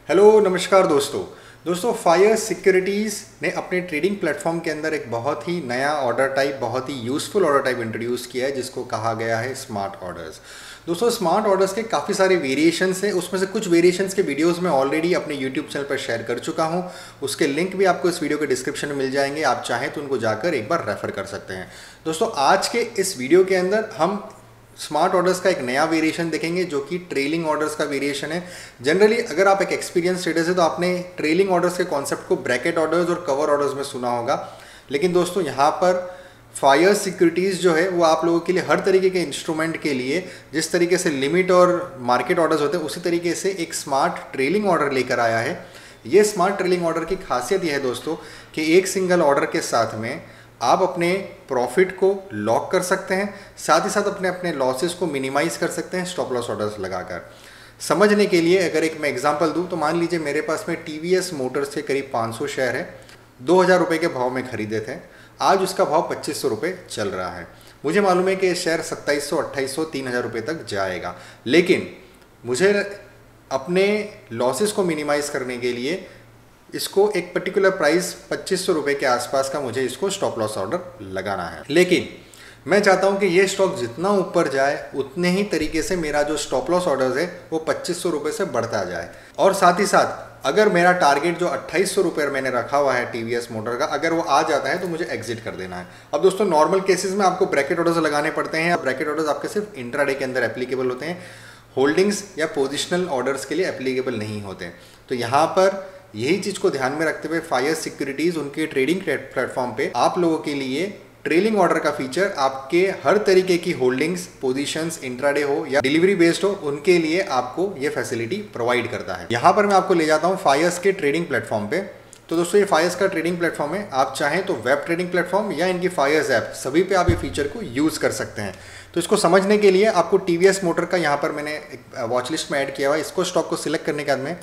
Hello नमस्कार दोस्तों fire securities ने अपने ट्रेडिंग प्लेटफॉर्म के अंदर एक बहुत ही नया ऑर्डर टाइप, बहुत ही यूज़फुल ऑर्डर टाइप इंट्रोड्यूस किया है जिसको कहा गया है स्मार्ट ऑर्डर्स। दोस्तों स्मार्ट ऑर्डर्स के काफ़ी सारे वेरिएशंस हैं, उसमें से कुछ वेरिएशंस के वीडियोस मैं ऑलरेडी अपने यूट्यूब चैनल पर शेयर कर चुका हूं। उसके लिंक भी आपको इस वीडियो के डिस्क्रिप्शन में मिल जाएंगे, आप चाहें तो उनको जाकर एक बार रेफर कर सकते हैं। दोस्तों आज के इस वीडियो के अंदर हम स्मार्ट ऑर्डर्स का एक नया वेरिएशन देखेंगे जो कि ट्रेलिंग ऑर्डर्स का वेरिएशन है। जनरली अगर आप एक एक्सपीरियंस ट्रेडर है तो आपने ट्रेलिंग ऑर्डर्स के कॉन्सेप्ट को ब्रैकेट ऑर्डर्स और कवर ऑर्डर्स में सुना होगा, लेकिन दोस्तों यहाँ पर फायर सिक्योरिटीज़ जो है वो आप लोगों के लिए हर तरीके के इंस्ट्रूमेंट के लिए जिस तरीके से लिमिट और मार्केट ऑर्डर्स होते हैं उसी तरीके से एक स्मार्ट ट्रेलिंग ऑर्डर लेकर आया है। ये स्मार्ट ट्रेलिंग ऑर्डर की खासियत यह है दोस्तों कि एक सिंगल ऑर्डर के साथ में आप अपने प्रॉफिट को लॉक कर सकते हैं, साथ ही साथ अपने लॉसेस को मिनिमाइज कर सकते हैं स्टॉप लॉस ऑर्डर्स लगाकर। समझने के लिए अगर एक मैं एग्जांपल दूं तो मान लीजिए मेरे पास में टीवीएस मोटर्स के करीब 500 शेयर है, 2000 रुपये के भाव में खरीदे थे, आज उसका भाव 2500 रुपये चल रहा है। मुझे मालूम है कि ये शेयर 2700, 2800, 3000 रुपये तक जाएगा, लेकिन मुझे अपने लॉसेस को मिनिमाइज करने के लिए इसको एक पर्टिकुलर प्राइस 2500 रुपये के आसपास का मुझे इसको स्टॉप लॉस ऑर्डर लगाना है। लेकिन मैं चाहता हूं कि ये स्टॉक जितना ऊपर जाए उतने ही तरीके से मेरा जो स्टॉप लॉस ऑर्डर्स है वो 2500 रुपये से बढ़ता जाए, और साथ ही साथ अगर मेरा टारगेट जो 2800 रुपये मैंने रखा हुआ है टीवीएस मोटर का, अगर वो आ जाता है तो मुझे एग्जिट कर देना है। अब दोस्तों नॉर्मल केसेस में आपको ब्रैकेट ऑर्डर्स लगाने पड़ते हैं। ब्रैकेट ऑर्डर्स आपके सिर्फ इंट्राडे के अंदर एप्लीकेबल होते हैं, होल्डिंग्स या पोजिशनल ऑर्डर्स के लिए एप्लीकेबल नहीं होते। तो यहाँ पर यही चीज़ को ध्यान में रखते हुए फायर सिक्योरिटीज़ उनके ट्रेडिंग प्लेटफॉर्म पे आप लोगों के लिए ट्रेलिंग ऑर्डर का फीचर आपके हर तरीके की होल्डिंग्स, पोजीशंस, इंट्राडे हो या डिलीवरी बेस्ड हो, उनके लिए आपको ये फैसिलिटी प्रोवाइड करता है। यहाँ पर मैं आपको ले जाता हूँ फायर्स के ट्रेडिंग प्लेटफॉर्म पे। तो दोस्तों ये फायर्स का ट्रेडिंग प्लेटफॉर्म है, आप चाहें तो वेब ट्रेडिंग प्लेटफॉर्म या इनकी फायर्स ऐप सभी पे आप ये फीचर को यूज़ कर सकते हैं। तो इसको समझने के लिए आपको टीवीएस मोटर का यहाँ पर मैंने एक वॉच लिस्ट में ऐड किया हुआ है। इसको स्टॉक को सिलेक्ट करने के बाद में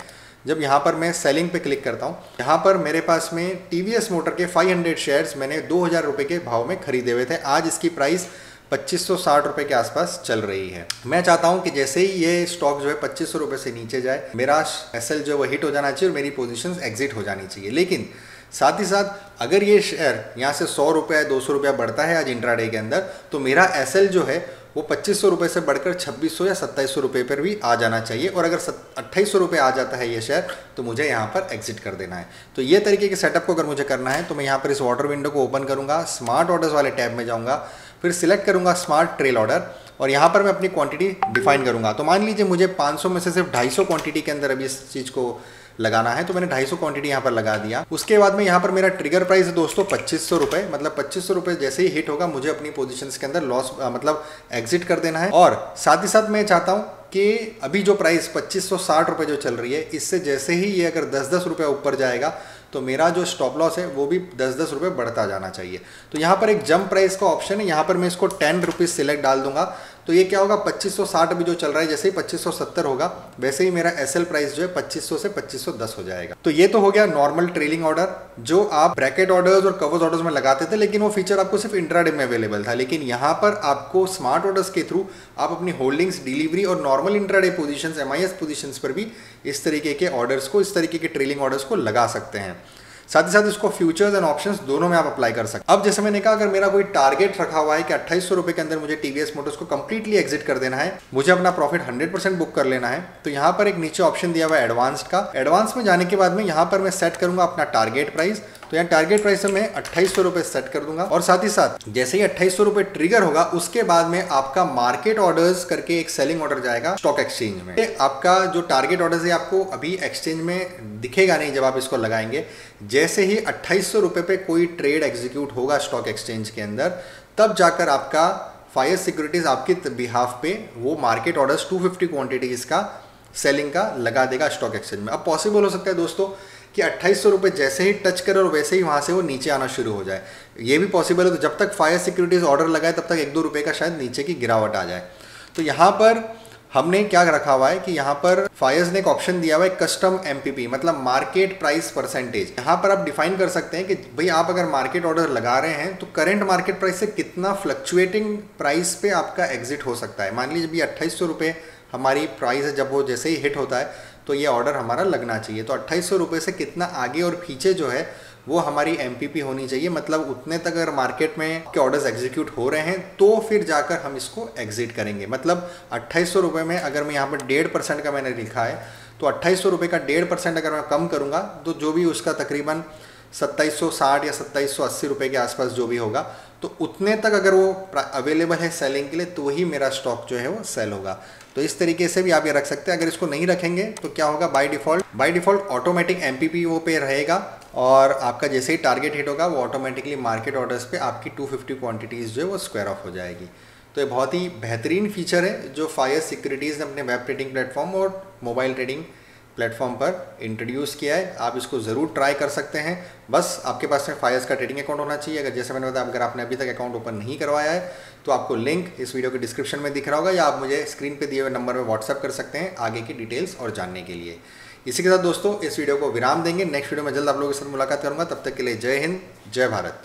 जब यहाँ पर मैं सेलिंग पे क्लिक करता हूँ, यहाँ पर मेरे पास में टीवीएस मोटर के 500 शेयर्स मैंने 2000 रुपये के भाव में खरीदे हुए थे। आज इसकी प्राइस 2560 रुपये के आसपास चल रही है। मैं चाहता हूँ कि जैसे ही ये स्टॉक जो है 2500 रुपये से नीचे जाए, मेरा एसएल जो है वो हिट हो जाना चाहिए और मेरी पोजीशंस एग्जिट हो जानी चाहिए। लेकिन साथ ही साथ अगर ये शेयर यहाँ से 100 रुपये 200 रुपया बढ़ता है आज इंट्राडे के अंदर, तो मेरा एसएल जो है वो 2500 रुपये से बढ़कर 2600 या 2700 रुपये पर भी आ जाना चाहिए, और अगर 2800 रुपये आ जाता है ये शेयर तो मुझे यहाँ पर एग्जिट कर देना है। तो ये तरीके के सेटअप को अगर मुझे करना है तो मैं यहाँ पर इस ऑर्डर विंडो को ओपन करूँगा, स्मार्ट ऑर्डर्स वाले टैब में जाऊँगा, फिर सिलेक्ट करूँगा स्मार्ट ट्रेल ऑर्डर और यहाँ पर मैं अपनी क्वांटिटी डिफाइन करूँगा। तो मान लीजिए मुझे 500 में से सिर्फ 250 क्वांटिटी के अंदर अभी इस चीज़ को लगाना है, तो मैंने 250 क्वांटिटी यहाँ पर लगा दिया। उसके बाद में यहाँ पर मेरा ट्रिगर प्राइस है दोस्तों 2500 रुपये, मतलब 2500 रुपये जैसे ही हिट होगा मुझे अपनी पोजीशंस के अंदर लॉस मतलब एग्जिट कर देना है। और साथ ही साथ मैं चाहता हूँ कि अभी जो प्राइस 2560 रुपये जो चल रही है, इससे जैसे ही ये अगर 10-10 रुपये ऊपर जाएगा तो मेरा जो स्टॉप लॉस है वो भी 10-10 रुपये बढ़ता जाना चाहिए। तो यहाँ पर एक जंप प्राइस का ऑप्शन है, यहाँ पर मैं इसको 10 रुपीज़ सिलेक्ट डाल दूंगा। तो ये क्या होगा, 2560 अभी जो चल रहा है, जैसे ही 2570 होगा वैसे ही मेरा एसएल प्राइस जो है 2500 से 2510 हो जाएगा। तो ये तो हो गया नॉर्मल ट्रेलिंग ऑर्डर जो आप ब्रैकेट ऑर्डर्स और कवर्स ऑर्डर्स में लगाते थे, लेकिन वो फीचर आपको सिर्फ इंट्राडे में अवेलेबल था। लेकिन यहाँ पर आपको स्मार्ट ऑर्डर्स के थ्रू आप अपनी होल्डिंग्स, डिलीवरी और normal intraday positions, MIS positions पर भी इस तरीके के ऑर्डर्स को, इस तरीके के ट्रेलिंग ऑर्डर्स को लगा सकते हैं। साथ ही साथ इसको फ्यूचर्स एंड ऑप्शंस दोनों में आप अप्लाई कर सकते हैं। अब जैसे मैंने कहा, अगर मेरा कोई टारगेट रखा हुआ है कि 2800 रुपये के अंदर मुझे टीवीएस मोटर्स को कंप्लीटली एग्जिट कर देना है, मुझे अपना प्रॉफिट 100% बुक कर लेना है, तो यहाँ पर एक नीचे ऑप्शन दिया हुआ है एडवांस्ड का। एडवांस में जाने के बाद में यहाँ पर मैं सेट करूंगा अपना टारगेट प्राइस। तो यहाँ टारगेट प्राइस में मैं 2800 रुपये सेट कर दूंगा, और साथ ही साथ जैसे ही 2800 रुपये ट्रिगर होगा उसके बाद में आपका मार्केट ऑर्डर्स करके एक सेलिंग ऑर्डर जाएगा स्टॉक एक्सचेंज में। आपका जो टारगेट ऑर्डर्स है आपको अभी एक्सचेंज में दिखेगा नहीं जब आप इसको लगाएंगे। जैसे ही 2800 रुपये पे कोई ट्रेड एग्जीक्यूट होगा स्टॉक एक्सचेंज के अंदर, तब जाकर आपका फायर सिक्योरिटीज आपके बिहाफ पे वो मार्केट ऑर्डर्स 250 क्वांटिटीज का सेलिंग का लगा देगा स्टॉक एक्सचेंज में। अब पॉसिबल हो सकता है दोस्तों कि 2800 रुपये जैसे ही टच करे और वैसे ही वहाँ से वो नीचे आना शुरू हो जाए। ये भी पॉसिबल है, तो जब तक फायर सिक्योरिटीज ऑर्डर लगाए तब तक 1-2 रुपये का शायद नीचे की गिरावट आ जाए। तो यहाँ पर हमने क्या रखा हुआ है कि यहाँ पर फायर्स ने एक ऑप्शन दिया हुआ है कस्टम एमपीपी, मतलब मार्केट प्राइस परसेंटेज। यहाँ पर आप डिफाइन कर सकते हैं कि भाई आप अगर मार्केट ऑर्डर लगा रहे हैं तो करंट मार्केट प्राइस से कितना फ्लक्चुएटिंग प्राइस पे आपका एग्जिट हो सकता है। मान लीजिए अभी 2800 रुपये हमारी प्राइस है, जब वो जैसे ही हिट होता है तो ये ऑर्डर हमारा लगना चाहिए। तो 2800 रुपये से कितना आगे और पीछे जो है वो हमारी MPP होनी चाहिए, मतलब उतने तक अगर मार्केट में के ऑर्डर्स एग्जीक्यूट हो रहे हैं तो फिर जाकर हम इसको एग्जिट करेंगे। मतलब 2800 रुपये में अगर मैं यहाँ पर 1.5% का मैंने लिखा है तो 2800 रुपये का 1.5% अगर मैं कम करूँगा तो जो भी उसका तकरीबन 2760 या 2780 रुपये के आसपास जो भी होगा, तो उतने तक अगर वो अवेलेबल है सेलिंग के लिए तो ही मेरा स्टॉक जो है वो सेल होगा। तो इस तरीके से भी आप ये रख सकते हैं। अगर इसको नहीं रखेंगे तो क्या होगा, बाय डिफ़ॉल्ट ऑटोमेटिक MPP वो पे रहेगा और आपका जैसे ही टारगेट हिट होगा वो ऑटोमेटिकली मार्केट ऑर्डर्स पे आपकी 250 क्वांटिटीज़ जो है वो स्क्वायर ऑफ हो जाएगी। तो ये बहुत ही बेहतरीन फीचर है जो फायर सिक्योरिटीज़ ने अपने वेब ट्रेडिंग प्लेटफॉर्म और मोबाइल ट्रेडिंग प्लेटफॉर्म पर इंट्रोड्यूस किया है। आप इसको ज़रूर ट्राई कर सकते हैं। बस आपके पास में फायर्स का ट्रेडिंग अकाउंट होना चाहिए। अगर जैसे मैंने बताया, अगर आपने अभी तक अकाउंट ओपन नहीं करवाया है तो आपको लिंक इस वीडियो के डिस्क्रिप्शन में दिख रहा होगा, या आप मुझे स्क्रीन पे दिए हुए नंबर में व्हाट्सअप कर सकते हैं आगे की डिटेल्स और जानने के लिए। इसी के साथ दोस्तों इस वीडियो को विराम देंगे। नेक्स्ट वीडियो में जल्द आप लोगों के साथ मुलाकात करूंगा। तब तक के लिए जय हिंद, जय भारत।